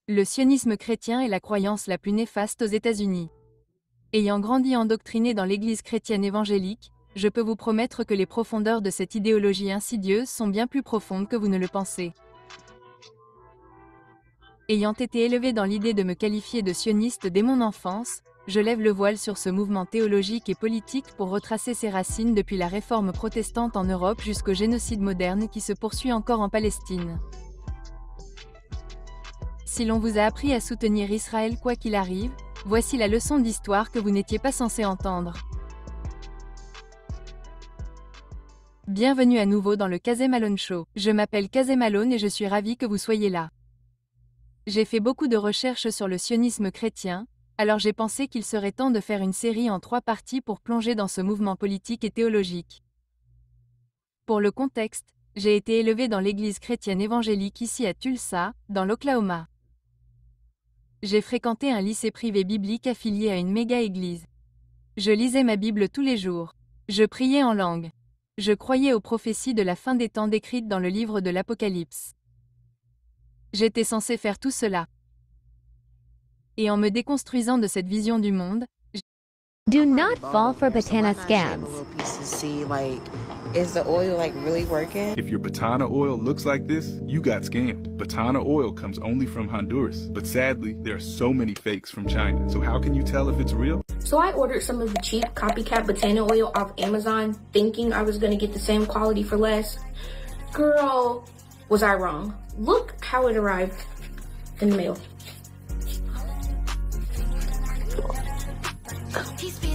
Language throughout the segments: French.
Le sionisme chrétien est la croyance la plus néfaste aux États-Unis. Ayant grandi endoctriné dans l'Église chrétienne évangélique, je peux vous promettre que les profondeurs de cette idéologie insidieuse sont bien plus profondes que vous ne le pensez. Ayant été élevé dans l'idée de me qualifier de sioniste dès mon enfance, je lève le voile sur ce mouvement théologique et politique pour retracer ses racines depuis la réforme protestante en Europe jusqu'au génocide moderne qui se poursuit encore en Palestine. Si l'on vous a appris à soutenir Israël quoi qu'il arrive, voici la leçon d'histoire que vous n'étiez pas censé entendre. Bienvenue à nouveau dans le Casey Malone Show. Je m'appelle Casey Malone et je suis ravi que vous soyez là. J'ai fait beaucoup de recherches sur le sionisme chrétien, alors j'ai pensé qu'il serait temps de faire une série en 3 parties pour plonger dans ce mouvement politique et théologique. Pour le contexte, j'ai été élevé dans l'église chrétienne évangélique ici à Tulsa, dans l'Oklahoma. J'ai fréquenté un lycée privé biblique affilié à une méga-église. Je lisais ma Bible tous les jours. Je priais en langue. Je croyais aux prophéties de la fin des temps décrites dans le livre de l'Apocalypse. J'étais censé faire tout cela. Et en me déconstruisant de cette vision du monde, Do not fall for Botana scams. Is the oil like really working? If your Botana oil looks like this, you got scammed. Botana oil comes only from Honduras, but sadly, there are so many fakes from China. So how can you tell if it's real? So I ordered some of the cheap copycat Botana oil off Amazon, thinking I was gonna get the same quality for less. Girl, was I wrong? Look how it arrived in the mail.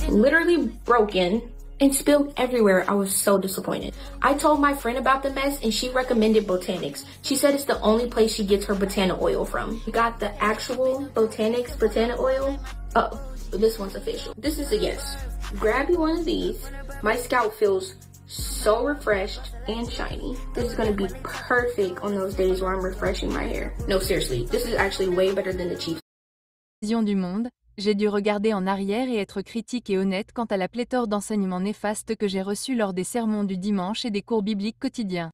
Literally broken and spilled everywhere. I was so disappointed. I told my friend about the mess and she recommended Botanics. She said it's the only place she gets her Botana oil from. We got the actual Botanics Botana oil. Oh, this one's official. This is a yes. Grab you one of these. My scalp feels so refreshed and shiny. This is gonna be perfect on those days where I'm refreshing my hair. No, seriously, this is actually way better than the cheap. vision du monde, j'ai dû regarder en arrière et être critique et honnête quant à la pléthore d'enseignements néfastes que j'ai reçus lors des sermons du dimanche et des cours bibliques quotidiens.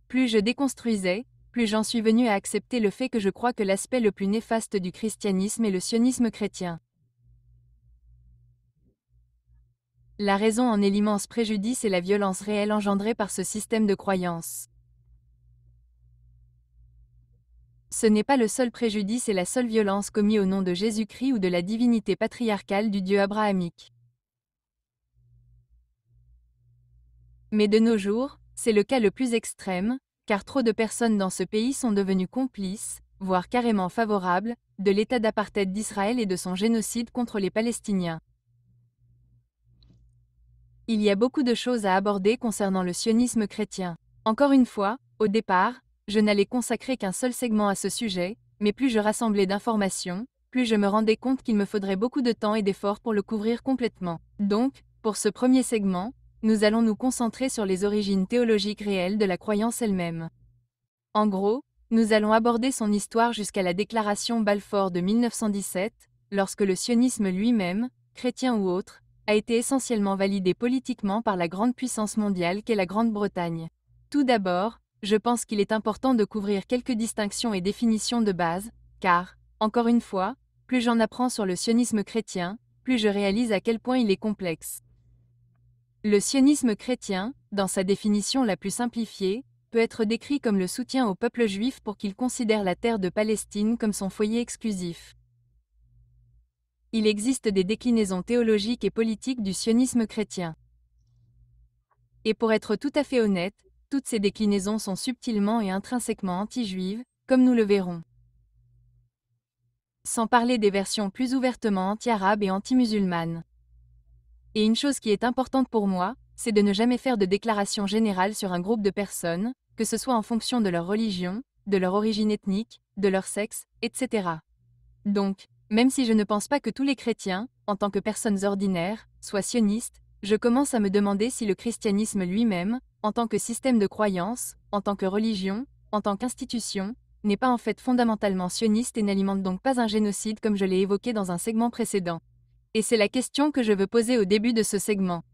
Plus je déconstruisais, plus j'en suis venu à accepter le fait que je crois que l'aspect le plus néfaste du christianisme est le sionisme chrétien. La raison en est l'immense préjudice et la violence réelle engendrée par ce système de croyance. Ce n'est pas le seul préjudice et la seule violence commis au nom de Jésus-Christ ou de la divinité patriarcale du Dieu abrahamique. Mais de nos jours, c'est le cas le plus extrême, car trop de personnes dans ce pays sont devenues complices, voire carrément favorables, de l'état d'apartheid d'Israël et de son génocide contre les Palestiniens. Il y a beaucoup de choses à aborder concernant le sionisme chrétien. Encore une fois, au départ, je n'allais consacrer qu'un seul segment à ce sujet, mais plus je rassemblais d'informations, plus je me rendais compte qu'il me faudrait beaucoup de temps et d'efforts pour le couvrir complètement. Donc, pour ce premier segment, nous allons nous concentrer sur les origines théologiques réelles de la croyance elle-même. En gros, nous allons aborder son histoire jusqu'à la déclaration Balfour de 1917, lorsque le sionisme lui-même, chrétien ou autre, a été essentiellement validé politiquement par la grande puissance mondiale qu'est la Grande-Bretagne. Tout d'abord, je pense qu'il est important de couvrir quelques distinctions et définitions de base, car, encore une fois, plus j'en apprends sur le sionisme chrétien, plus je réalise à quel point il est complexe. Le sionisme chrétien, dans sa définition la plus simplifiée, peut être décrit comme le soutien au peuple juif pour qu'il considère la terre de Palestine comme son foyer exclusif. Il existe des déclinaisons théologiques et politiques du sionisme chrétien. Et pour être tout à fait honnête, toutes ces déclinaisons sont subtilement et intrinsèquement anti-juives, comme nous le verrons. Sans parler des versions plus ouvertement anti-arabes et anti-musulmanes. Et une chose qui est importante pour moi, c'est de ne jamais faire de déclaration générale sur un groupe de personnes, que ce soit en fonction de leur religion, de leur origine ethnique, de leur sexe, etc. Donc, même si je ne pense pas que tous les chrétiens, en tant que personnes ordinaires, soient sionistes, je commence à me demander si le christianisme lui-même, en tant que système de croyance, en tant que religion, en tant qu'institution, n'est pas en fait fondamentalement sioniste et n'alimente donc pas un génocide comme je l'ai évoqué dans un segment précédent. Et c'est la question que je veux poser au début de ce segment.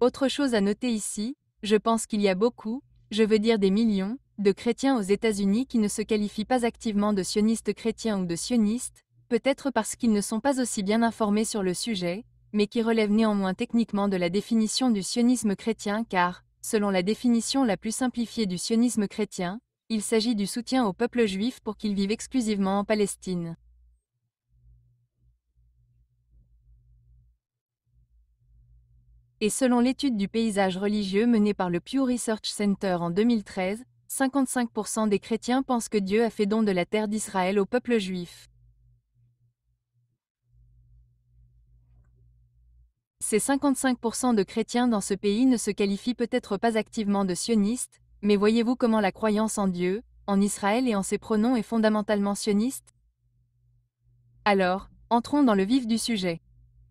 Autre chose à noter ici, Je pense qu'il y a beaucoup, je veux dire des millions, de chrétiens aux États-Unis qui ne se qualifient pas activement de sionistes chrétiens ou de sionistes, peut-être parce qu'ils ne sont pas aussi bien informés sur le sujet, mais qui relèvent néanmoins techniquement de la définition du sionisme chrétien car, selon la définition la plus simplifiée du sionisme chrétien, il s'agit du soutien au peuple juif pour qu'il vive exclusivement en Palestine. Et selon l'étude du paysage religieux menée par le Pew Research Center en 2013, 55% des chrétiens pensent que Dieu a fait don de la terre d'Israël au peuple juif. Ces 55% de chrétiens dans ce pays ne se qualifient peut-être pas activement de sionistes, mais voyez-vous comment la croyance en Dieu, en Israël et en ses pronoms est fondamentalement sioniste? Alors, entrons dans le vif du sujet.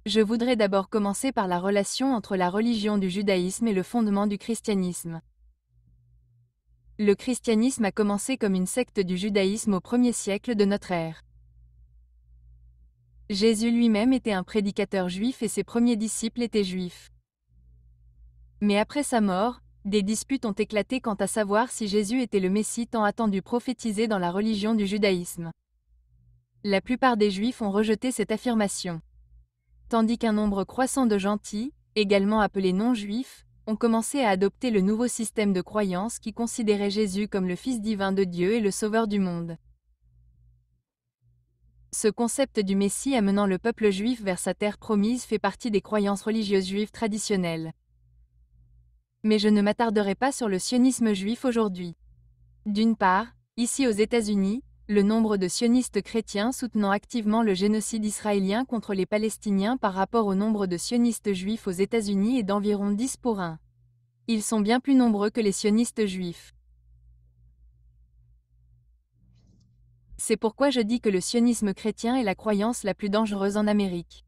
Je voudrais d'abord commencer par la relation entre la religion du judaïsme et le fondement du christianisme. Le christianisme a commencé comme une secte du judaïsme au 1er siècle de notre ère. Jésus lui-même était un prédicateur juif et ses premiers disciples étaient juifs. Mais après sa mort, des disputes ont éclaté quant à savoir si Jésus était le Messie tant attendu prophétisé dans la religion du judaïsme. La plupart des juifs ont rejeté cette affirmation. Tandis qu'un nombre croissant de gentils, également appelés non-juifs, ont commencé à adopter le nouveau système de croyance qui considérait Jésus comme le Fils divin de Dieu et le Sauveur du monde. Ce concept du Messie amenant le peuple juif vers sa terre promise fait partie des croyances religieuses juives traditionnelles. Mais je ne m'attarderai pas sur le sionisme juif aujourd'hui. D'une part, ici aux États-Unis, le nombre de sionistes chrétiens soutenant activement le génocide israélien contre les Palestiniens par rapport au nombre de sionistes juifs aux États-Unis est d'environ 10 pour 1. Ils sont bien plus nombreux que les sionistes juifs. C'est pourquoi je dis que le sionisme chrétien est la croyance la plus dangereuse en Amérique.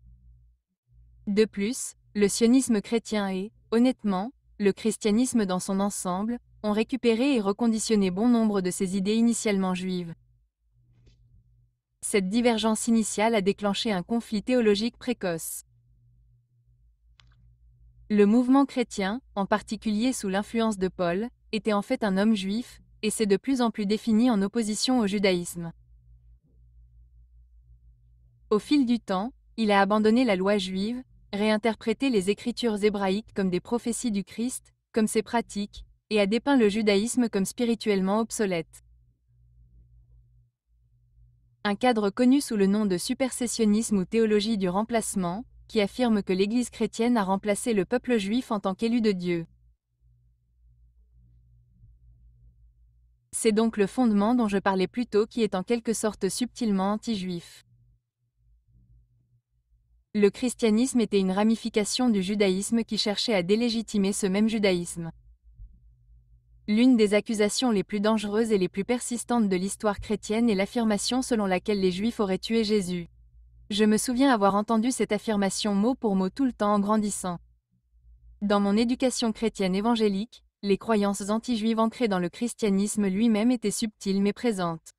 De plus, le sionisme chrétien et, honnêtement, le christianisme dans son ensemble, ont récupéré et reconditionné bon nombre de ces idées initialement juives. Cette divergence initiale a déclenché un conflit théologique précoce. Le mouvement chrétien, en particulier sous l'influence de Paul, était en fait un homme juif, et s'est de plus en plus défini en opposition au judaïsme. Au fil du temps, il a abandonné la loi juive, réinterprété les écritures hébraïques comme des prophéties du Christ, comme ses pratiques, et a dépeint le judaïsme comme spirituellement obsolète. Un cadre connu sous le nom de supersessionnisme ou théologie du remplacement, qui affirme que l'Église chrétienne a remplacé le peuple juif en tant qu'élu de Dieu. C'est donc le fondement dont je parlais plus tôt qui est en quelque sorte subtilement anti-juif. Le christianisme était une ramification du judaïsme qui cherchait à délégitimer ce même judaïsme. L'une des accusations les plus dangereuses et les plus persistantes de l'histoire chrétienne est l'affirmation selon laquelle les Juifs auraient tué Jésus. Je me souviens avoir entendu cette affirmation mot pour mot tout le temps en grandissant. Dans mon éducation chrétienne évangélique, les croyances anti-juives ancrées dans le christianisme lui-même étaient subtiles mais présentes.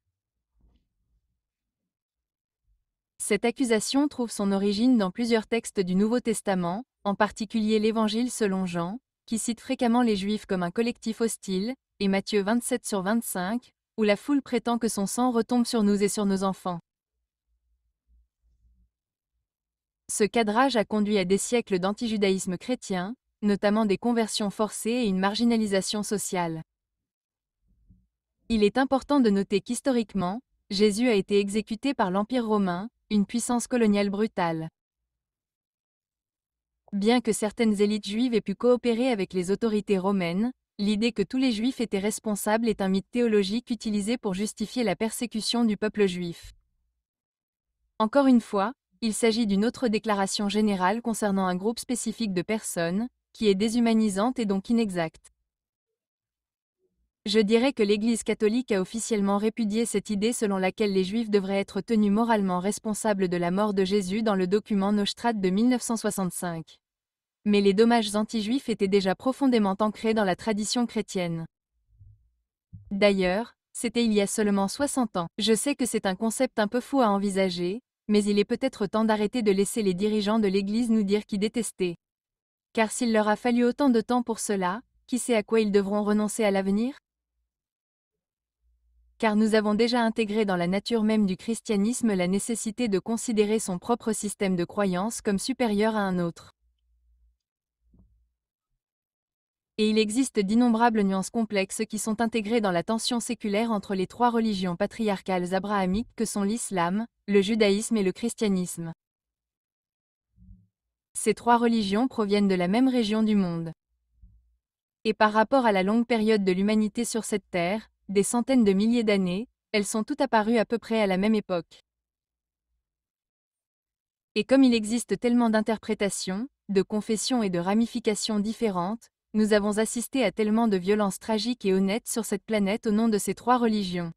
Cette accusation trouve son origine dans plusieurs textes du Nouveau Testament, en particulier l'Évangile selon Jean, qui cite fréquemment les Juifs comme un collectif hostile, et Matthieu 27/25, où la foule prétend que son sang retombe sur nous et sur nos enfants. Ce cadrage a conduit à des siècles d'antijudaïsme chrétien, notamment des conversions forcées et une marginalisation sociale. Il est important de noter qu'historiquement, Jésus a été exécuté par l'Empire romain, une puissance coloniale brutale. Bien que certaines élites juives aient pu coopérer avec les autorités romaines, l'idée que tous les juifs étaient responsables est un mythe théologique utilisé pour justifier la persécution du peuple juif. Encore une fois, il s'agit d'une autre déclaration générale concernant un groupe spécifique de personnes, qui est déshumanisante et donc inexacte. Je dirais que l'Église catholique a officiellement répudié cette idée selon laquelle les Juifs devraient être tenus moralement responsables de la mort de Jésus dans le document Neustadt de 1965. Mais les dommages anti-juifs étaient déjà profondément ancrés dans la tradition chrétienne. D'ailleurs, c'était il y a seulement 60 ans. Je sais que c'est un concept un peu fou à envisager, mais il est peut-être temps d'arrêter de laisser les dirigeants de l'Église nous dire qui détester. Car s'il leur a fallu autant de temps pour cela, qui sait à quoi ils devront renoncer à l'avenir? Car nous avons déjà intégré dans la nature même du christianisme la nécessité de considérer son propre système de croyance comme supérieur à un autre. Et il existe d'innombrables nuances complexes qui sont intégrées dans la tension séculaire entre les trois religions patriarcales abrahamiques que sont l'islam, le judaïsme et le christianisme. Ces trois religions proviennent de la même région du monde. Et par rapport à la longue période de l'humanité sur cette terre, des centaines de milliers d'années, elles sont toutes apparues à peu près à la même époque. Et comme il existe tellement d'interprétations, de confessions et de ramifications différentes, nous avons assisté à tellement de violences tragiques et honnêtes sur cette planète au nom de ces trois religions.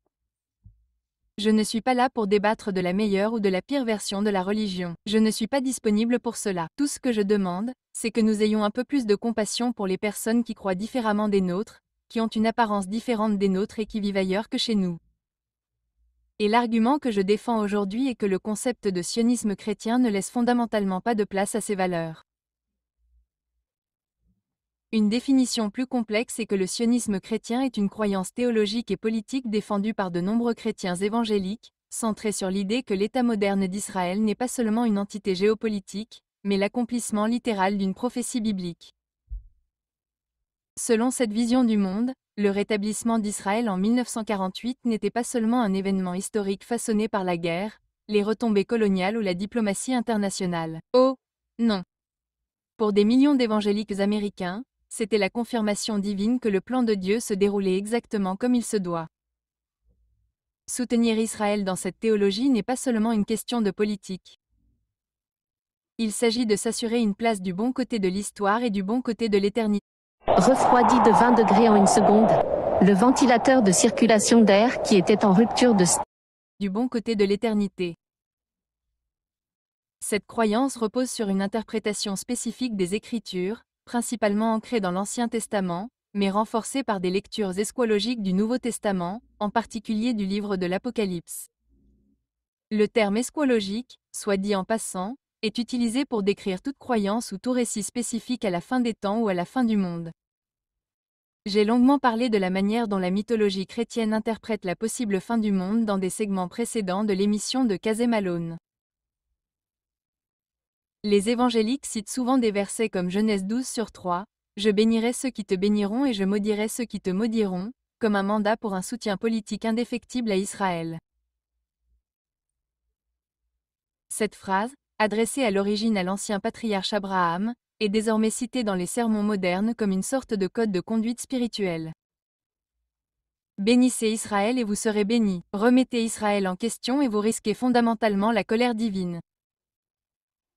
Je ne suis pas là pour débattre de la meilleure ou de la pire version de la religion. Je ne suis pas disponible pour cela. Tout ce que je demande, c'est que nous ayons un peu plus de compassion pour les personnes qui croient différemment des nôtres, qui ont une apparence différente des nôtres et qui vivent ailleurs que chez nous. Et l'argument que je défends aujourd'hui est que le concept de sionisme chrétien ne laisse fondamentalement pas de place à ces valeurs. Une définition plus complexe est que le sionisme chrétien est une croyance théologique et politique défendue par de nombreux chrétiens évangéliques, centrée sur l'idée que l'État moderne d'Israël n'est pas seulement une entité géopolitique, mais l'accomplissement littéral d'une prophétie biblique. Selon cette vision du monde, le rétablissement d'Israël en 1948 n'était pas seulement un événement historique façonné par la guerre, les retombées coloniales ou la diplomatie internationale. Oh, non. Pour des millions d'évangéliques américains, c'était la confirmation divine que le plan de Dieu se déroulait exactement comme il se doit. Soutenir Israël dans cette théologie n'est pas seulement une question de politique. Il s'agit de s'assurer une place du bon côté de l'histoire et du bon côté de l'éternité. Refroidi de 20 degrés en une seconde. Le ventilateur de circulation d'air qui était en rupture de... Du bon côté de l'éternité. Cette croyance repose sur une interprétation spécifique des Écritures, principalement ancrée dans l'Ancien Testament, mais renforcée par des lectures eschatologiques du Nouveau Testament, en particulier du livre de l'Apocalypse. Le terme eschatologique, soit dit en passant, est utilisé pour décrire toute croyance ou tout récit spécifique à la fin des temps ou à la fin du monde. J'ai longuement parlé de la manière dont la mythologie chrétienne interprète la possible fin du monde dans des segments précédents de l'émission de Casey Malone. Les évangéliques citent souvent des versets comme Genèse 12/3, « Je bénirai ceux qui te béniront et je maudirai ceux qui te maudiront », comme un mandat pour un soutien politique indéfectible à Israël. Cette phrase, adressée à l'origine à l'ancien patriarche Abraham, est désormais citée dans les sermons modernes comme une sorte de code de conduite spirituelle. Bénissez Israël et vous serez bénis. Remettez Israël en question et vous risquez fondamentalement la colère divine.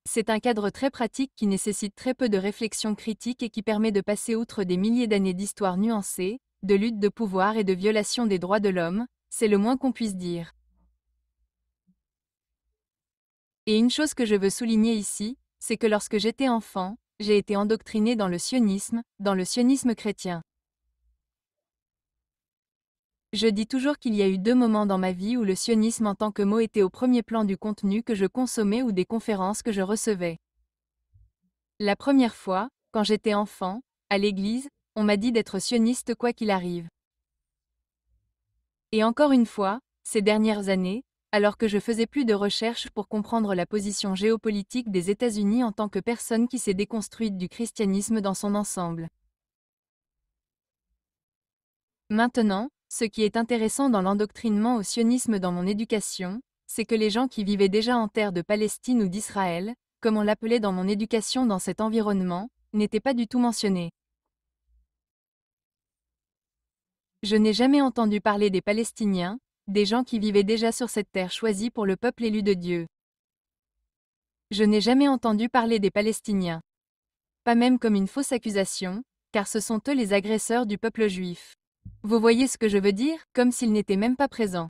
C'est un cadre très pratique qui nécessite très peu de réflexion critique et qui permet de passer outre des milliers d'années d'histoire nuancée, de lutte de pouvoir et de violation des droits de l'homme, c'est le moins qu'on puisse dire. Et une chose que je veux souligner ici, c'est que lorsque j'étais enfant, j'ai été endoctriné dans le sionisme chrétien. Je dis toujours qu'il y a eu deux moments dans ma vie où le sionisme en tant que mot était au premier plan du contenu que je consommais ou des conférences que je recevais. La première fois, quand j'étais enfant, à l'église, on m'a dit d'être sioniste quoi qu'il arrive. Et encore une fois, ces dernières années, alors que je faisais plus de recherches pour comprendre la position géopolitique des États-Unis en tant que personne qui s'est déconstruite du christianisme dans son ensemble. Maintenant, ce qui est intéressant dans l'endoctrinement au sionisme dans mon éducation, c'est que les gens qui vivaient déjà en terre de Palestine ou d'Israël, comme on l'appelait dans mon éducation dans cet environnement, n'étaient pas du tout mentionnés. Je n'ai jamais entendu parler des Palestiniens, des gens qui vivaient déjà sur cette terre choisie pour le peuple élu de Dieu. Je n'ai jamais entendu parler des Palestiniens. Pas même comme une fausse accusation, car ce sont eux les agresseurs du peuple juif. Vous voyez ce que je veux dire, comme s'ils n'étaient même pas présents.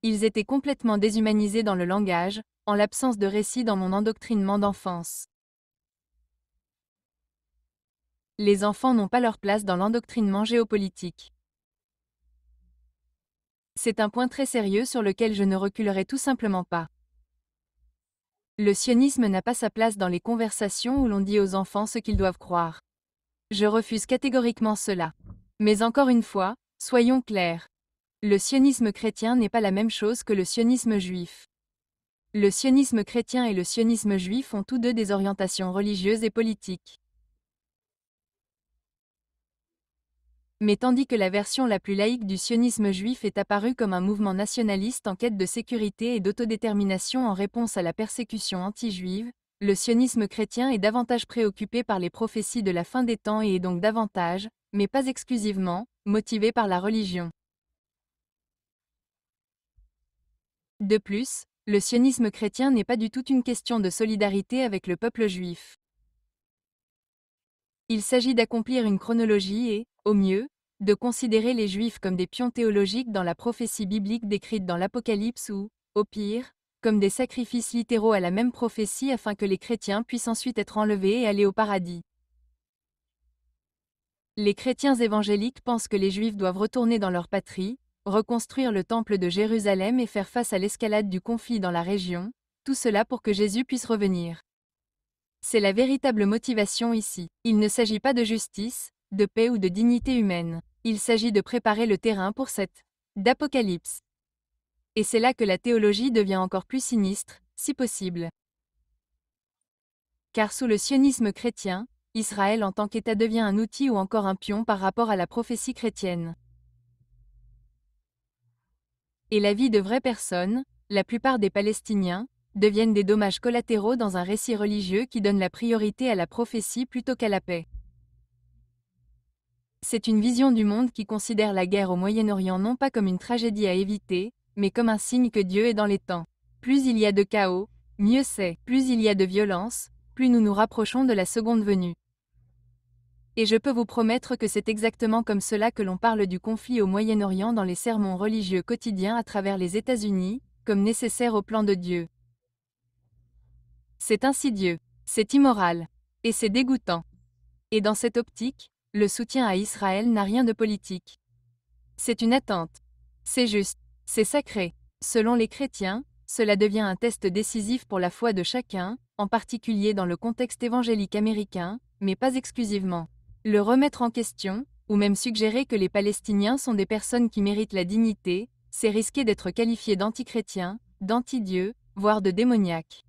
Ils étaient complètement déshumanisés dans le langage, en l'absence de récit dans mon endoctrinement d'enfance. Les enfants n'ont pas leur place dans l'endoctrinement géopolitique. C'est un point très sérieux sur lequel je ne reculerai tout simplement pas. Le sionisme n'a pas sa place dans les conversations où l'on dit aux enfants ce qu'ils doivent croire. Je refuse catégoriquement cela. Mais encore une fois, soyons clairs. Le sionisme chrétien n'est pas la même chose que le sionisme juif. Le sionisme chrétien et le sionisme juif ont tous deux des orientations religieuses et politiques. Mais tandis que la version la plus laïque du sionisme juif est apparue comme un mouvement nationaliste en quête de sécurité et d'autodétermination en réponse à la persécution anti-juive, le sionisme chrétien est davantage préoccupé par les prophéties de la fin des temps et est donc davantage, mais pas exclusivement, motivé par la religion. De plus, le sionisme chrétien n'est pas du tout une question de solidarité avec le peuple juif. Il s'agit d'accomplir une chronologie et, au mieux, de considérer les Juifs comme des pions théologiques dans la prophétie biblique décrite dans l'Apocalypse ou, au pire, comme des sacrifices littéraux à la même prophétie afin que les chrétiens puissent ensuite être enlevés et aller au paradis. Les chrétiens évangéliques pensent que les Juifs doivent retourner dans leur patrie, reconstruire le temple de Jérusalem et faire face à l'escalade du conflit dans la région, tout cela pour que Jésus puisse revenir. C'est la véritable motivation ici. Il ne s'agit pas de justice, de paix ou de dignité humaine. Il s'agit de préparer le terrain pour cette d'Apocalypse. Et c'est là que la théologie devient encore plus sinistre, si possible. Car sous le sionisme chrétien, Israël en tant qu'État devient un outil ou encore un pion par rapport à la prophétie chrétienne. Et la vie de vraies personnes, la plupart des Palestiniens, deviennent des dommages collatéraux dans un récit religieux qui donne la priorité à la prophétie plutôt qu'à la paix. C'est une vision du monde qui considère la guerre au Moyen-Orient non pas comme une tragédie à éviter, mais comme un signe que Dieu est dans les temps. Plus il y a de chaos, mieux c'est. Plus il y a de violence, plus nous nous rapprochons de la seconde venue. Et je peux vous promettre que c'est exactement comme cela que l'on parle du conflit au Moyen-Orient dans les sermons religieux quotidiens à travers les États-Unis, comme nécessaire au plan de Dieu. C'est insidieux, c'est immoral, et c'est dégoûtant. Et dans cette optique, le soutien à Israël n'a rien de politique. C'est une attente. C'est juste, c'est sacré. Selon les chrétiens, cela devient un test décisif pour la foi de chacun, en particulier dans le contexte évangélique américain, mais pas exclusivement. Le remettre en question, ou même suggérer que les Palestiniens sont des personnes qui méritent la dignité, c'est risquer d'être qualifié d'antichrétien, d'anti-Dieu, voire de démoniaque.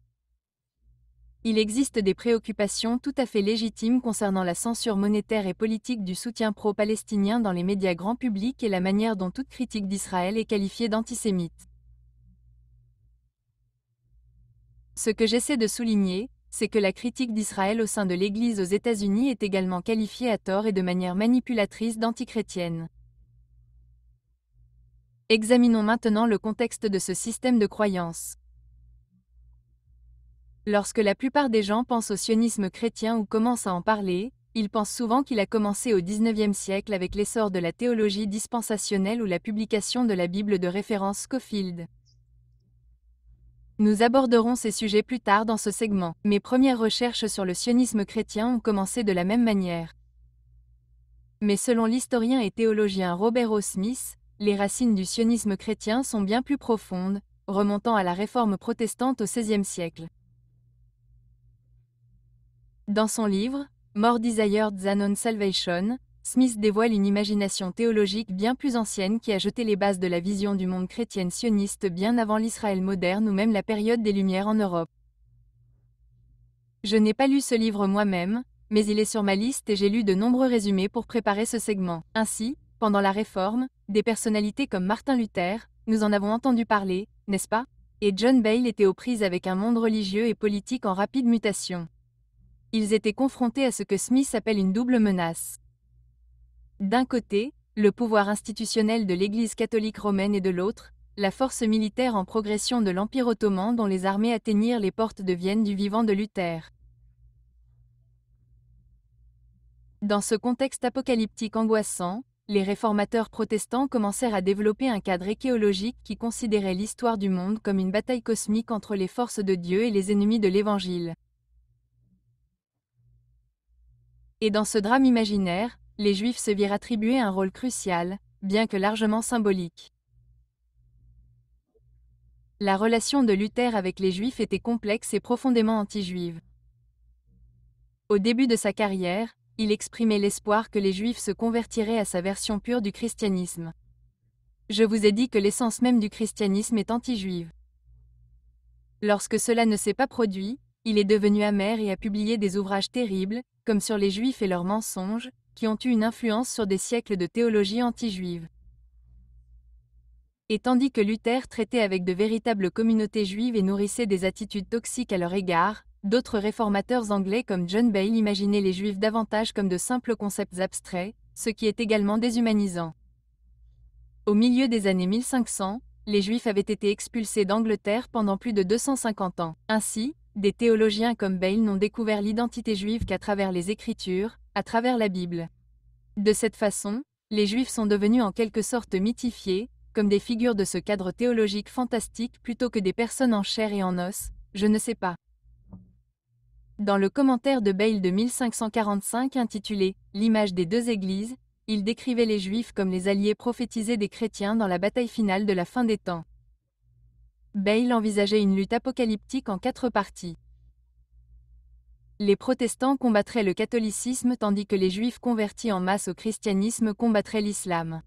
Il existe des préoccupations tout à fait légitimes concernant la censure monétaire et politique du soutien pro-palestinien dans les médias grand public et la manière dont toute critique d'Israël est qualifiée d'antisémite. Ce que j'essaie de souligner, c'est que la critique d'Israël au sein de l'Église aux États-Unis est également qualifiée à tort et de manière manipulatrice d'antichrétienne. Examinons maintenant le contexte de ce système de croyance. Lorsque la plupart des gens pensent au sionisme chrétien ou commencent à en parler, ils pensent souvent qu'il a commencé au XIXe siècle avec l'essor de la théologie dispensationelle ou la publication de la Bible de référence Scofield. Nous aborderons ces sujets plus tard dans ce segment. Mes premières recherches sur le sionisme chrétien ont commencé de la même manière. Mais selon l'historien et théologien Robert O. Smith, les racines du sionisme chrétien sont bien plus profondes, remontant à la réforme protestante au XVIe siècle. Dans son livre, More Desired Than On Salvation, Smith dévoile une imagination théologique bien plus ancienne qui a jeté les bases de la vision du monde chrétienne sioniste bien avant l'Israël moderne ou même la période des Lumières en Europe. Je n'ai pas lu ce livre moi-même, mais il est sur ma liste et j'ai lu de nombreux résumés pour préparer ce segment. Ainsi, pendant la Réforme, des personnalités comme Martin Luther, nous en avons entendu parler, n'est-ce pas? Et John Bale étaient aux prises avec un monde religieux et politique en rapide mutation. Ils étaient confrontés à ce que Smith appelle une double menace. D'un côté, le pouvoir institutionnel de l'Église catholique romaine et de l'autre, la force militaire en progression de l'Empire ottoman dont les armées atteignirent les portes de Vienne du vivant de Luther. Dans ce contexte apocalyptique angoissant, les réformateurs protestants commencèrent à développer un cadre échéologique qui considérait l'histoire du monde comme une bataille cosmique entre les forces de Dieu et les ennemis de l'Évangile. Et dans ce drame imaginaire, les Juifs se virent attribuer un rôle crucial, bien que largement symbolique. La relation de Luther avec les Juifs était complexe et profondément anti-juive. Au début de sa carrière, il exprimait l'espoir que les Juifs se convertiraient à sa version pure du christianisme. Je vous ai dit que l'essence même du christianisme est anti-juive. Lorsque cela ne s'est pas produit, il est devenu amer et a publié des ouvrages terribles, comme sur les Juifs et leurs mensonges, qui ont eu une influence sur des siècles de théologie anti-juive. Et tandis que Luther traitait avec de véritables communautés juives et nourrissait des attitudes toxiques à leur égard, d'autres réformateurs anglais comme John Bale imaginaient les Juifs davantage comme de simples concepts abstraits, ce qui est également déshumanisant. Au milieu des années 1500, les Juifs avaient été expulsés d'Angleterre pendant plus de 250 ans. Ainsi, des théologiens comme Bale n'ont découvert l'identité juive qu'à travers les Écritures, à travers la Bible. De cette façon, les Juifs sont devenus en quelque sorte mythifiés, comme des figures de ce cadre théologique fantastique plutôt que des personnes en chair et en os, je ne sais pas. Dans le commentaire de Bale de 1545 intitulé « L'image des deux églises », il décrivait les Juifs comme les alliés prophétisés des chrétiens dans la bataille finale de la fin des temps. Bale envisageait une lutte apocalyptique en 4 parties. Les protestants combattraient le catholicisme tandis que les Juifs convertis en masse au christianisme combattraient l'islam.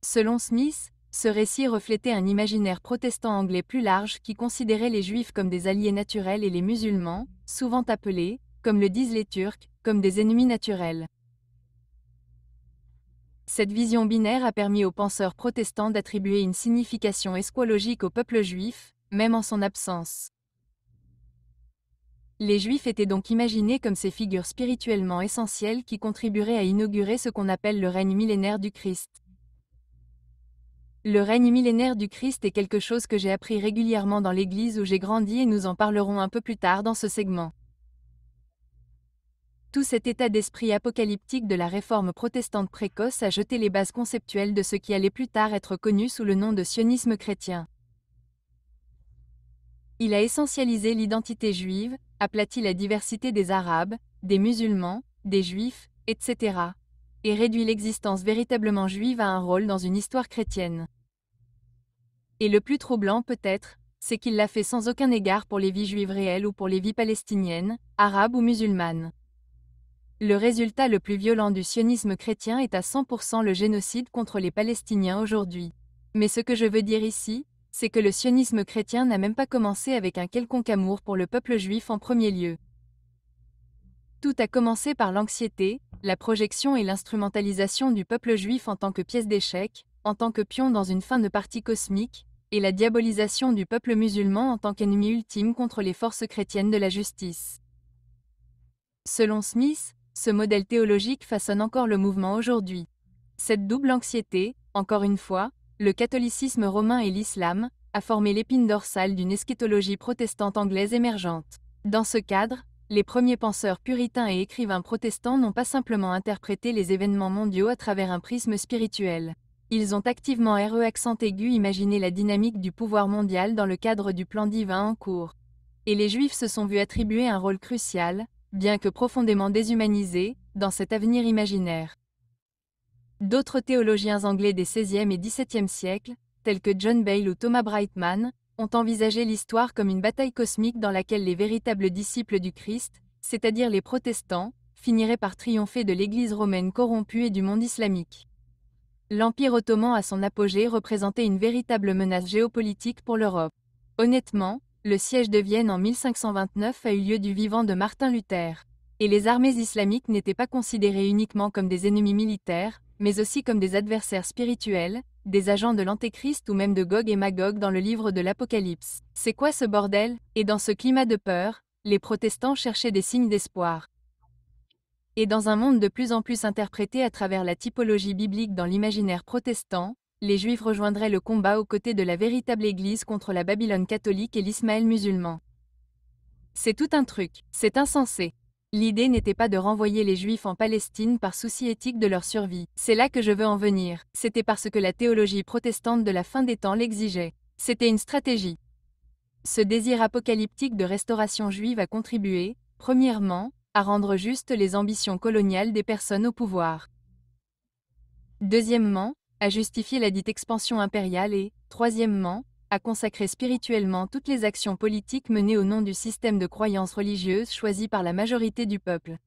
Selon Smith, ce récit reflétait un imaginaire protestant anglais plus large qui considérait les Juifs comme des alliés naturels et les musulmans, souvent appelés, comme le disent les Turcs, comme des ennemis naturels. Cette vision binaire a permis aux penseurs protestants d'attribuer une signification eschatologique au peuple juif, même en son absence. Les Juifs étaient donc imaginés comme ces figures spirituellement essentielles qui contribueraient à inaugurer ce qu'on appelle le règne millénaire du Christ. Le règne millénaire du Christ est quelque chose que j'ai appris régulièrement dans l'église où j'ai grandi et nous en parlerons un peu plus tard dans ce segment. Tout cet état d'esprit apocalyptique de la réforme protestante précoce a jeté les bases conceptuelles de ce qui allait plus tard être connu sous le nom de sionisme chrétien. Il a essentialisé l'identité juive, aplati la diversité des Arabes, des musulmans, des Juifs, etc., et réduit l'existence véritablement juive à un rôle dans une histoire chrétienne. Et le plus troublant peut-être, c'est qu'il l'a fait sans aucun égard pour les vies juives réelles ou pour les vies palestiniennes, arabes ou musulmanes. Le résultat le plus violent du sionisme chrétien est à 100% le génocide contre les Palestiniens aujourd'hui. Mais ce que je veux dire ici, c'est que le sionisme chrétien n'a même pas commencé avec un quelconque amour pour le peuple juif en premier lieu. Tout a commencé par l'anxiété, la projection et l'instrumentalisation du peuple juif en tant que pièce d'échec, en tant que pion dans une fin de partie cosmique, et la diabolisation du peuple musulman en tant qu'ennemi ultime contre les forces chrétiennes de la justice. Selon Smith, ce modèle théologique façonne encore le mouvement aujourd'hui. Cette double anxiété, encore une fois, le catholicisme romain et l'islam, a formé l'épine dorsale d'une eschatologie protestante anglaise émergente. Dans ce cadre, les premiers penseurs puritains et écrivains protestants n'ont pas simplement interprété les événements mondiaux à travers un prisme spirituel. Ils ont activement accent aigu imaginé la dynamique du pouvoir mondial dans le cadre du plan divin en cours. Et les Juifs se sont vus attribuer un rôle crucial, bien que profondément déshumanisé, dans cet avenir imaginaire. D'autres théologiens anglais des XVIe et XVIIe siècles, tels que John Bale ou Thomas Brightman, ont envisagé l'histoire comme une bataille cosmique dans laquelle les véritables disciples du Christ, c'est-à-dire les protestants, finiraient par triompher de l'Église romaine corrompue et du monde islamique. L'Empire ottoman à son apogée représentait une véritable menace géopolitique pour l'Europe. Honnêtement, le siège de Vienne en 1529 a eu lieu du vivant de Martin Luther. Et les armées islamiques n'étaient pas considérées uniquement comme des ennemis militaires, mais aussi comme des adversaires spirituels, des agents de l'Antéchrist ou même de Gog et Magog dans le livre de l'Apocalypse. C'est quoi ce bordel? Et dans ce climat de peur, les protestants cherchaient des signes d'espoir. Et dans un monde de plus en plus interprété à travers la typologie biblique dans l'imaginaire protestant, les Juifs rejoindraient le combat aux côtés de la véritable Église contre la Babylone catholique et l'Ismaël musulman. C'est tout un truc, c'est insensé. L'idée n'était pas de renvoyer les Juifs en Palestine par souci éthique de leur survie. C'est là que je veux en venir. C'était parce que la théologie protestante de la fin des temps l'exigeait. C'était une stratégie. Ce désir apocalyptique de restauration juive a contribué, premièrement, à rendre justes les ambitions coloniales des personnes au pouvoir. Deuxièmement, à justifier la dite expansion impériale et, troisièmement, à consacrer spirituellement toutes les actions politiques menées au nom du système de croyances religieuses choisi par la majorité du peuple.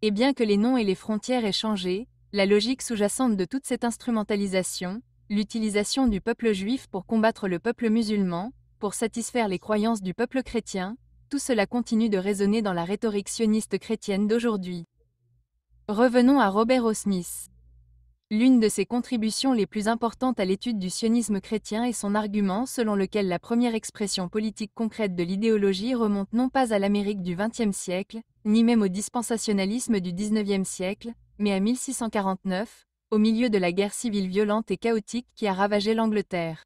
Et bien que les noms et les frontières aient changé, la logique sous-jacente de toute cette instrumentalisation, l'utilisation du peuple juif pour combattre le peuple musulman, pour satisfaire les croyances du peuple chrétien, tout cela continue de résonner dans la rhétorique sioniste chrétienne d'aujourd'hui. Revenons à Robert O. Smith. L'une de ses contributions les plus importantes à l'étude du sionisme chrétien est son argument selon lequel la première expression politique concrète de l'idéologie remonte non pas à l'Amérique du XXe siècle, ni même au dispensationalisme du XIXe siècle, mais à 1649, au milieu de la guerre civile violente et chaotique qui a ravagé l'Angleterre.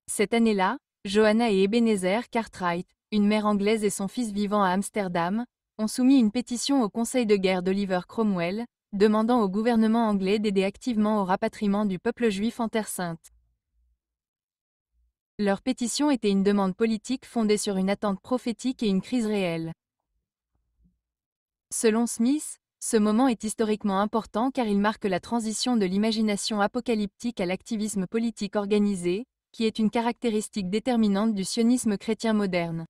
Cette année-là, Johanna et Ebenezer Cartwright, une mère anglaise et son fils vivant à Amsterdam, ont soumis une pétition au conseil de guerre d'Oliver Cromwell, demandant au gouvernement anglais d'aider activement au rapatriement du peuple juif en Terre Sainte. Leur pétition était une demande politique fondée sur une attente prophétique et une crise réelle. Selon Smith, ce moment est historiquement important car il marque la transition de l'imagination apocalyptique à l'activisme politique organisé, qui est une caractéristique déterminante du sionisme chrétien moderne.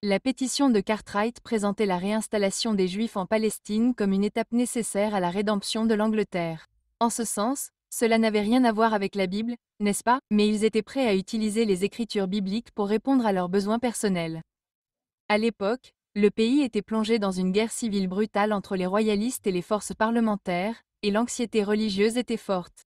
La pétition de Cartwright présentait la réinstallation des Juifs en Palestine comme une étape nécessaire à la rédemption de l'Angleterre. En ce sens, cela n'avait rien à voir avec la Bible, n'est-ce pas, mais ils étaient prêts à utiliser les écritures bibliques pour répondre à leurs besoins personnels. À l'époque, le pays était plongé dans une guerre civile brutale entre les royalistes et les forces parlementaires, et l'anxiété religieuse était forte.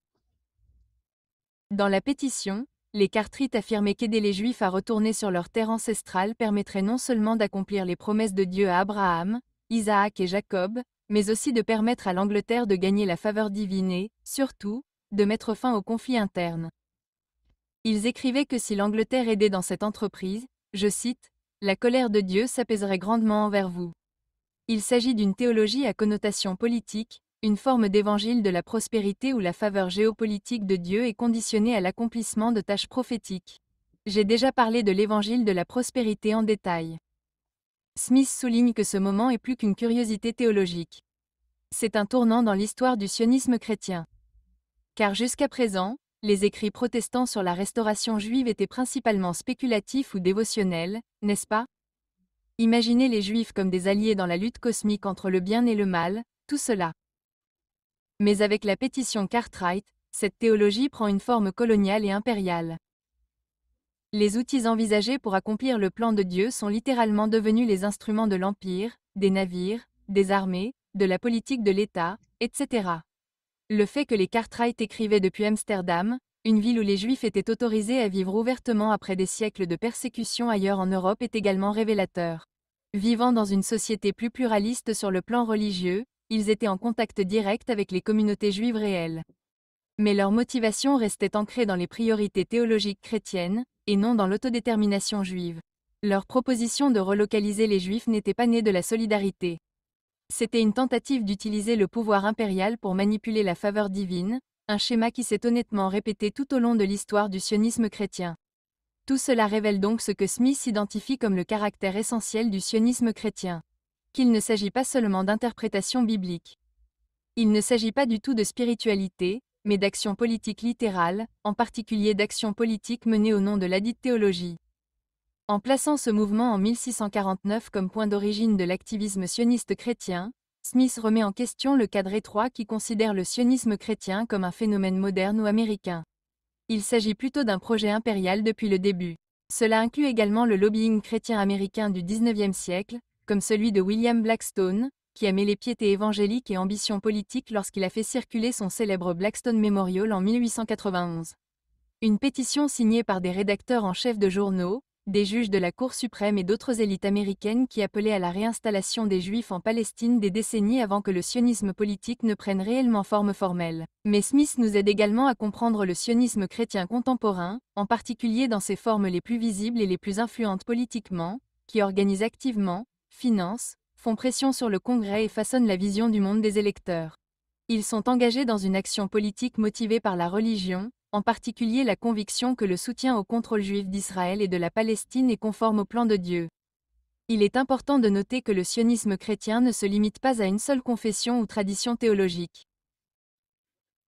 Dans la pétition, les Cartwright affirmaient qu'aider les Juifs à retourner sur leur terre ancestrale permettrait non seulement d'accomplir les promesses de Dieu à Abraham, Isaac et Jacob, mais aussi de permettre à l'Angleterre de gagner la faveur divine et, surtout, de mettre fin aux conflits internes. Ils écrivaient que si l'Angleterre aidait dans cette entreprise, je cite, « La colère de Dieu s'apaiserait grandement envers vous. » Il s'agit d'une théologie à connotation politique, une forme d'évangile de la prospérité où la faveur géopolitique de Dieu est conditionnée à l'accomplissement de tâches prophétiques. J'ai déjà parlé de l'évangile de la prospérité en détail. Smith souligne que ce moment est plus qu'une curiosité théologique. C'est un tournant dans l'histoire du sionisme chrétien. Car jusqu'à présent, les écrits protestants sur la restauration juive étaient principalement spéculatifs ou dévotionnels, n'est-ce pas? Imaginez les Juifs comme des alliés dans la lutte cosmique entre le bien et le mal, tout cela. Mais avec la pétition Cartwright, cette théologie prend une forme coloniale et impériale. Les outils envisagés pour accomplir le plan de Dieu sont littéralement devenus les instruments de l'Empire, des navires, des armées, de la politique de l'État, etc. Le fait que les Cartwright écrivaient depuis Amsterdam, une ville où les Juifs étaient autorisés à vivre ouvertement après des siècles de persécution ailleurs en Europe est également révélateur. Vivant dans une société plus pluraliste sur le plan religieux, ils étaient en contact direct avec les communautés juives réelles. Mais leur motivation restait ancrée dans les priorités théologiques chrétiennes, et non dans l'autodétermination juive. Leur proposition de relocaliser les Juifs n'était pas née de la solidarité. C'était une tentative d'utiliser le pouvoir impérial pour manipuler la faveur divine, un schéma qui s'est honnêtement répété tout au long de l'histoire du sionisme chrétien. Tout cela révèle donc ce que Smith identifie comme le caractère essentiel du sionisme chrétien. Qu'il ne s'agit pas seulement d'interprétation biblique. Il ne s'agit pas du tout de spiritualité, mais d'action politique littérale, en particulier d'action politique menée au nom de ladite théologie. En plaçant ce mouvement en 1649 comme point d'origine de l'activisme sioniste chrétien, Smith remet en question le cadre étroit qui considère le sionisme chrétien comme un phénomène moderne ou américain. Il s'agit plutôt d'un projet impérial depuis le début. Cela inclut également le lobbying chrétien américain du XIXe siècle, comme celui de William Blackstone, qui a mêlé piété évangélique et ambition politique lorsqu'il a fait circuler son célèbre Blackstone Memorial en 1891. Une pétition signée par des rédacteurs en chef de journaux, des juges de la Cour suprême et d'autres élites américaines qui appelaient à la réinstallation des Juifs en Palestine des décennies avant que le sionisme politique ne prenne réellement forme formelle. Mais Smith nous aide également à comprendre le sionisme chrétien contemporain, en particulier dans ses formes les plus visibles et les plus influentes politiquement, qui organise activement, financent, font pression sur le Congrès et façonnent la vision du monde des électeurs. Ils sont engagés dans une action politique motivée par la religion, en particulier la conviction que le soutien au contrôle juif d'Israël et de la Palestine est conforme au plan de Dieu. Il est important de noter que le sionisme chrétien ne se limite pas à une seule confession ou tradition théologique.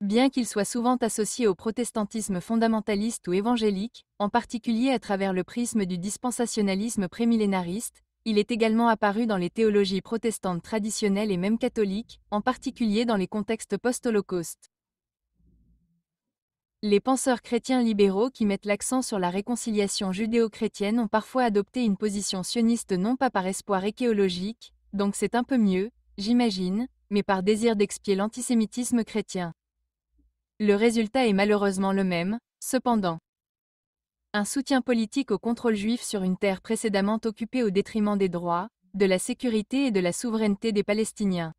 Bien qu'il soit souvent associé au protestantisme fondamentaliste ou évangélique, en particulier à travers le prisme du dispensationalisme prémillénariste, il est également apparu dans les théologies protestantes traditionnelles et même catholiques, en particulier dans les contextes post-Holocauste. Les penseurs chrétiens libéraux qui mettent l'accent sur la réconciliation judéo-chrétienne ont parfois adopté une position sioniste non pas par espoir échéologique, donc c'est un peu mieux, j'imagine, mais par désir d'expier l'antisémitisme chrétien. Le résultat est malheureusement le même, cependant. Un soutien politique au contrôle juif sur une terre précédemment occupée au détriment des droits, de la sécurité et de la souveraineté des Palestiniens.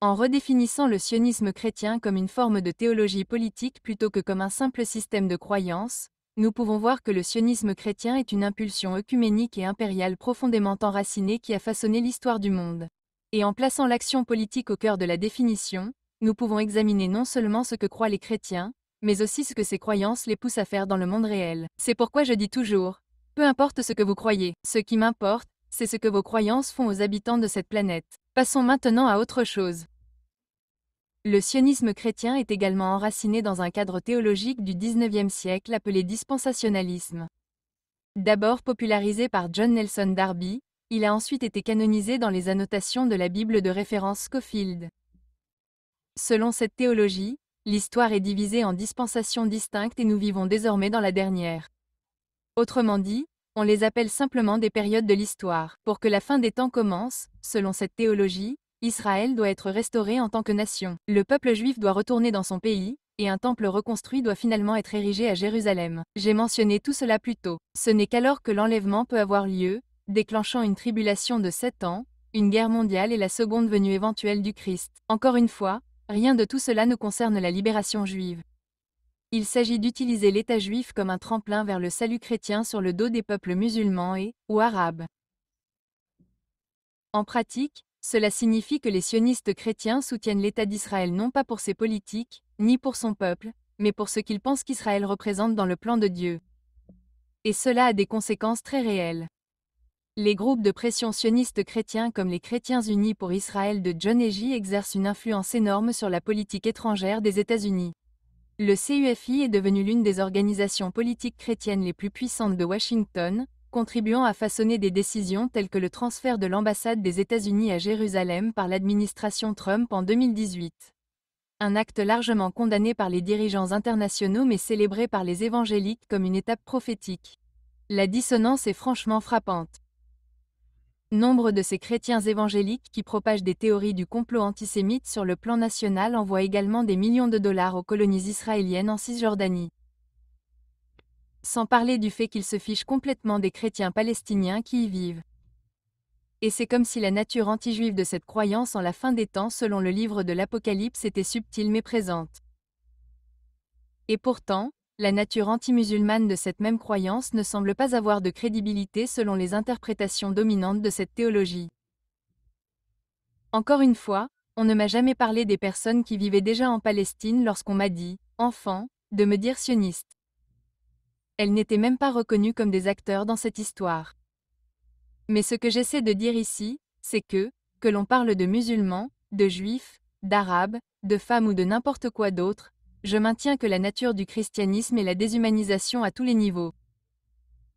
En redéfinissant le sionisme chrétien comme une forme de théologie politique plutôt que comme un simple système de croyance, nous pouvons voir que le sionisme chrétien est une impulsion œcuménique et impériale profondément enracinée qui a façonné l'histoire du monde. Et en plaçant l'action politique au cœur de la définition, nous pouvons examiner non seulement ce que croient les chrétiens, mais aussi ce que ces croyances les poussent à faire dans le monde réel. C'est pourquoi je dis toujours, peu importe ce que vous croyez, ce qui m'importe, c'est ce que vos croyances font aux habitants de cette planète. Passons maintenant à autre chose. Le sionisme chrétien est également enraciné dans un cadre théologique du XIXe siècle appelé dispensationalisme. D'abord popularisé par John Nelson Darby, il a ensuite été canonisé dans les annotations de la Bible de référence Scofield. Selon cette théologie, l'histoire est divisée en dispensations distinctes et nous vivons désormais dans la dernière. Autrement dit, on les appelle simplement des périodes de l'histoire. Pour que la fin des temps commence, selon cette théologie, Israël doit être restauré en tant que nation. Le peuple juif doit retourner dans son pays, et un temple reconstruit doit finalement être érigé à Jérusalem. J'ai mentionné tout cela plus tôt. Ce n'est qu'alors que l'enlèvement peut avoir lieu, déclenchant une tribulation de 7 ans, une guerre mondiale et la seconde venue éventuelle du Christ. Encore une fois, rien de tout cela ne concerne la libération juive. Il s'agit d'utiliser l'État juif comme un tremplin vers le salut chrétien sur le dos des peuples musulmans ou arabes. En pratique, cela signifie que les sionistes chrétiens soutiennent l'État d'Israël non pas pour ses politiques, ni pour son peuple, mais pour ce qu'ils pensent qu'Israël représente dans le plan de Dieu. Et cela a des conséquences très réelles. Les groupes de pression sionistes chrétiens comme les Chrétiens unis pour Israël de John Hagee exercent une influence énorme sur la politique étrangère des États-Unis. Le CUFI est devenu l'une des organisations politiques chrétiennes les plus puissantes de Washington, contribuant à façonner des décisions telles que le transfert de l'ambassade des États-Unis à Jérusalem par l'administration Trump en 2018. Un acte largement condamné par les dirigeants internationaux mais célébré par les évangéliques comme une étape prophétique. La dissonance est franchement frappante. Nombre de ces chrétiens évangéliques qui propagent des théories du complot antisémite sur le plan national envoient également des millions de dollars aux colonies israéliennes en Cisjordanie. Sans parler du fait qu'ils se fichent complètement des chrétiens palestiniens qui y vivent. Et c'est comme si la nature anti-juive de cette croyance en la fin des temps selon le livre de l'Apocalypse était subtile mais présente. Et pourtant, la nature anti-musulmane de cette même croyance ne semble pas avoir de crédibilité selon les interprétations dominantes de cette théologie. Encore une fois, on ne m'a jamais parlé des personnes qui vivaient déjà en Palestine lorsqu'on m'a dit, enfant, de me dire sioniste. Elles n'étaient même pas reconnues comme des acteurs dans cette histoire. Mais ce que j'essaie de dire ici, c'est que l'on parle de musulmans, de juifs, d'arabes, de femmes ou de n'importe quoi d'autre, je maintiens que la nature du christianisme est la déshumanisation à tous les niveaux.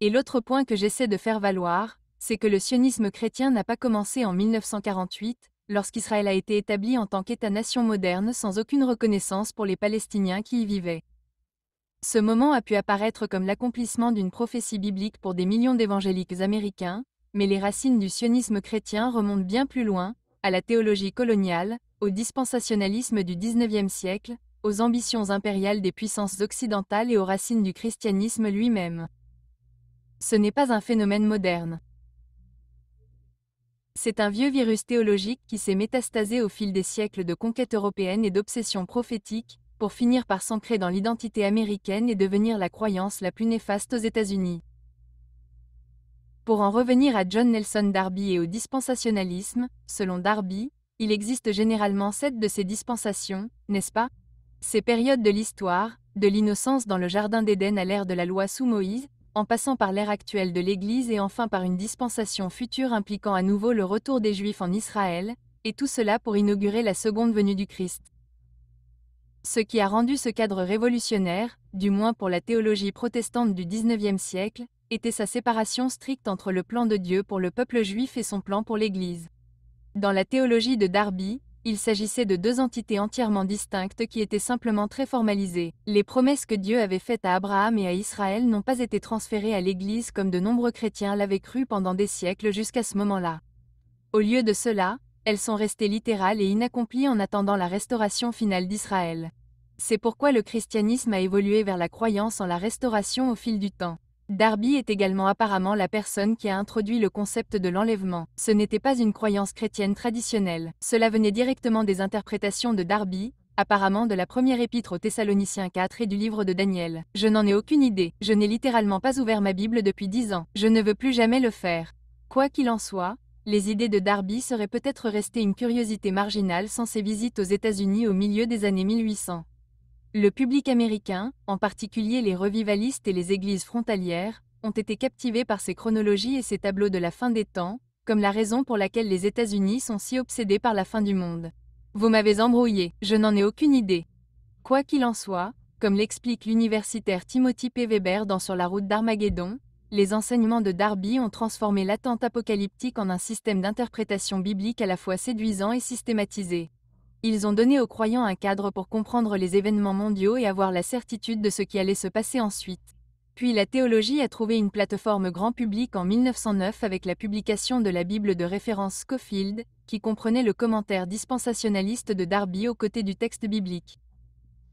Et l'autre point que j'essaie de faire valoir, c'est que le sionisme chrétien n'a pas commencé en 1948, lorsqu'Israël a été établi en tant qu'État-nation moderne sans aucune reconnaissance pour les Palestiniens qui y vivaient. Ce moment a pu apparaître comme l'accomplissement d'une prophétie biblique pour des millions d'évangéliques américains, mais les racines du sionisme chrétien remontent bien plus loin, à la théologie coloniale, au dispensationalisme du XIXe siècle, aux ambitions impériales des puissances occidentales et aux racines du christianisme lui-même. Ce n'est pas un phénomène moderne. C'est un vieux virus théologique qui s'est métastasé au fil des siècles de conquête européenne et d'obsession prophétique, pour finir par s'ancrer dans l'identité américaine et devenir la croyance la plus néfaste aux États-Unis. Pour en revenir à John Nelson Darby et au dispensationalisme, selon Darby, il existe généralement 7 de ces dispensations, n'est-ce pas? Ces périodes de l'histoire, de l'innocence dans le jardin d'Éden à l'ère de la loi sous Moïse, en passant par l'ère actuelle de l'Église et enfin par une dispensation future impliquant à nouveau le retour des Juifs en Israël, et tout cela pour inaugurer la seconde venue du Christ. Ce qui a rendu ce cadre révolutionnaire, du moins pour la théologie protestante du XIXe siècle, était sa séparation stricte entre le plan de Dieu pour le peuple juif et son plan pour l'Église. Dans la théologie de Darby, il s'agissait de deux entités entièrement distinctes qui étaient simplement très formalisées. Les promesses que Dieu avait faites à Abraham et à Israël n'ont pas été transférées à l'Église comme de nombreux chrétiens l'avaient cru pendant des siècles jusqu'à ce moment-là. Au lieu de cela, elles sont restées littérales et inaccomplies en attendant la restauration finale d'Israël. C'est pourquoi le christianisme a évolué vers la croyance en la restauration au fil du temps. Darby est également apparemment la personne qui a introduit le concept de l'enlèvement. Ce n'était pas une croyance chrétienne traditionnelle. Cela venait directement des interprétations de Darby, apparemment de la première épître aux Thessaloniciens 4 et du livre de Daniel. Je n'en ai aucune idée. Je n'ai littéralement pas ouvert ma Bible depuis 10 ans. Je ne veux plus jamais le faire. Quoi qu'il en soit, les idées de Darby seraient peut-être restées une curiosité marginale sans ses visites aux États-Unis au milieu des années 1800. Le public américain, en particulier les revivalistes et les églises frontalières, ont été captivés par ces chronologies et ces tableaux de la fin des temps, comme la raison pour laquelle les États-Unis sont si obsédés par la fin du monde. Vous m'avez embrouillé, je n'en ai aucune idée. Quoi qu'il en soit, comme l'explique l'universitaire Timothy P. Weber dans Sur la route d'Armageddon, les enseignements de Darby ont transformé l'attente apocalyptique en un système d'interprétation biblique à la fois séduisant et systématisé. Ils ont donné aux croyants un cadre pour comprendre les événements mondiaux et avoir la certitude de ce qui allait se passer ensuite. Puis la théologie a trouvé une plateforme grand public en 1909 avec la publication de la Bible de référence Scofield, qui comprenait le commentaire dispensationaliste de Darby aux côtés du texte biblique.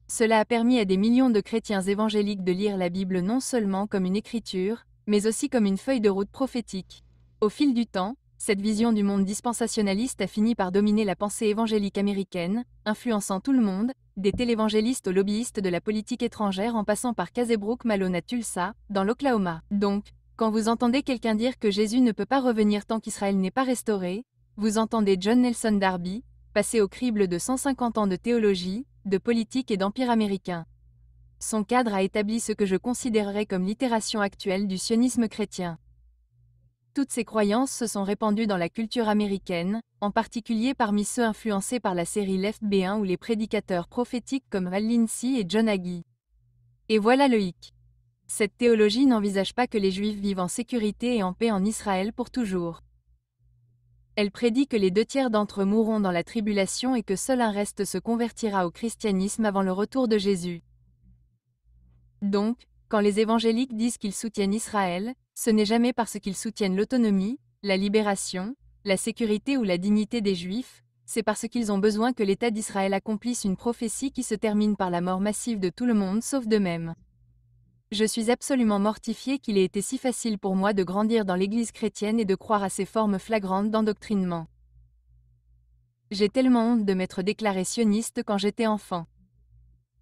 Cela a permis à des millions de chrétiens évangéliques de lire la Bible non seulement comme une écriture, mais aussi comme une feuille de route prophétique. Au fil du temps, cette vision du monde dispensationaliste a fini par dominer la pensée évangélique américaine, influençant tout le monde, des télévangélistes aux lobbyistes de la politique étrangère en passant par Casebrook Malone à Tulsa, dans l'Oklahoma. Donc, quand vous entendez quelqu'un dire que Jésus ne peut pas revenir tant qu'Israël n'est pas restauré, vous entendez John Nelson Darby, passé au crible de 150 ans de théologie, de politique et d'empire américain. Son cadre a établi ce que je considérerais comme l'itération actuelle du sionisme chrétien. Toutes ces croyances se sont répandues dans la culture américaine, en particulier parmi ceux influencés par la série Left B1 ou les prédicateurs prophétiques comme Val Lindsay et John Hagee. Et voilà le hic. Cette théologie n'envisage pas que les Juifs vivent en sécurité et en paix en Israël pour toujours. Elle prédit que les 2/3 d'entre eux mourront dans la tribulation et que seul un reste se convertira au christianisme avant le retour de Jésus. Donc, quand les évangéliques disent qu'ils soutiennent Israël, ce n'est jamais parce qu'ils soutiennent l'autonomie, la libération, la sécurité ou la dignité des Juifs, c'est parce qu'ils ont besoin que l'État d'Israël accomplisse une prophétie qui se termine par la mort massive de tout le monde sauf d'eux-mêmes. Je suis absolument mortifié qu'il ait été si facile pour moi de grandir dans l'Église chrétienne et de croire à ces formes flagrantes d'endoctrinement. J'ai tellement honte de m'être déclaré sioniste quand j'étais enfant.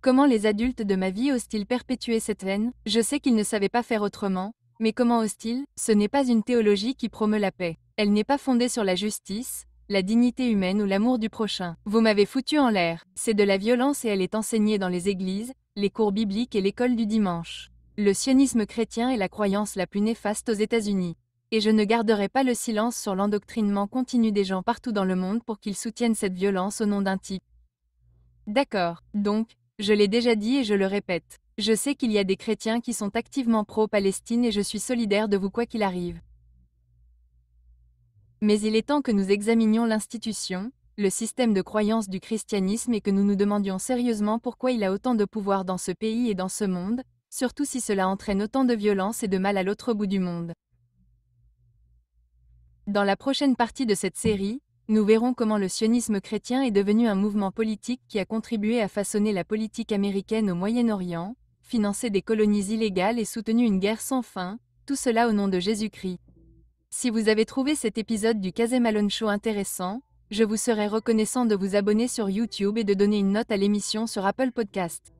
Comment les adultes de ma vie osent-ils perpétuer cette haine? Je sais qu'ils ne savaient pas faire autrement, mais comment osent-ils? Ce n'est pas une théologie qui promeut la paix. Elle n'est pas fondée sur la justice, la dignité humaine ou l'amour du prochain. Vous m'avez foutu en l'air. C'est de la violence et elle est enseignée dans les églises, les cours bibliques et l'école du dimanche. Le sionisme chrétien est la croyance la plus néfaste aux États-Unis. Et je ne garderai pas le silence sur l'endoctrinement continu des gens partout dans le monde pour qu'ils soutiennent cette violence au nom d'un type. D'accord, donc, je l'ai déjà dit et je le répète. Je sais qu'il y a des chrétiens qui sont activement pro-Palestine et je suis solidaire de vous quoi qu'il arrive. Mais il est temps que nous examinions l'institution, le système de croyance du christianisme et que nous nous demandions sérieusement pourquoi il a autant de pouvoir dans ce pays et dans ce monde, surtout si cela entraîne autant de violence et de mal à l'autre bout du monde. Dans la prochaine partie de cette série, nous verrons comment le sionisme chrétien est devenu un mouvement politique qui a contribué à façonner la politique américaine au Moyen-Orient, financé des colonies illégales et soutenu une guerre sans fin, tout cela au nom de Jésus-Christ. Si vous avez trouvé cet épisode du Casey Malone Show intéressant, je vous serais reconnaissant de vous abonner sur YouTube et de donner une note à l'émission sur Apple Podcast.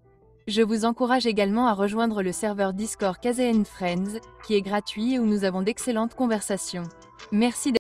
Je vous encourage également à rejoindre le serveur Discord Casey & Friends, qui est gratuit et où nous avons d'excellentes conversations. Merci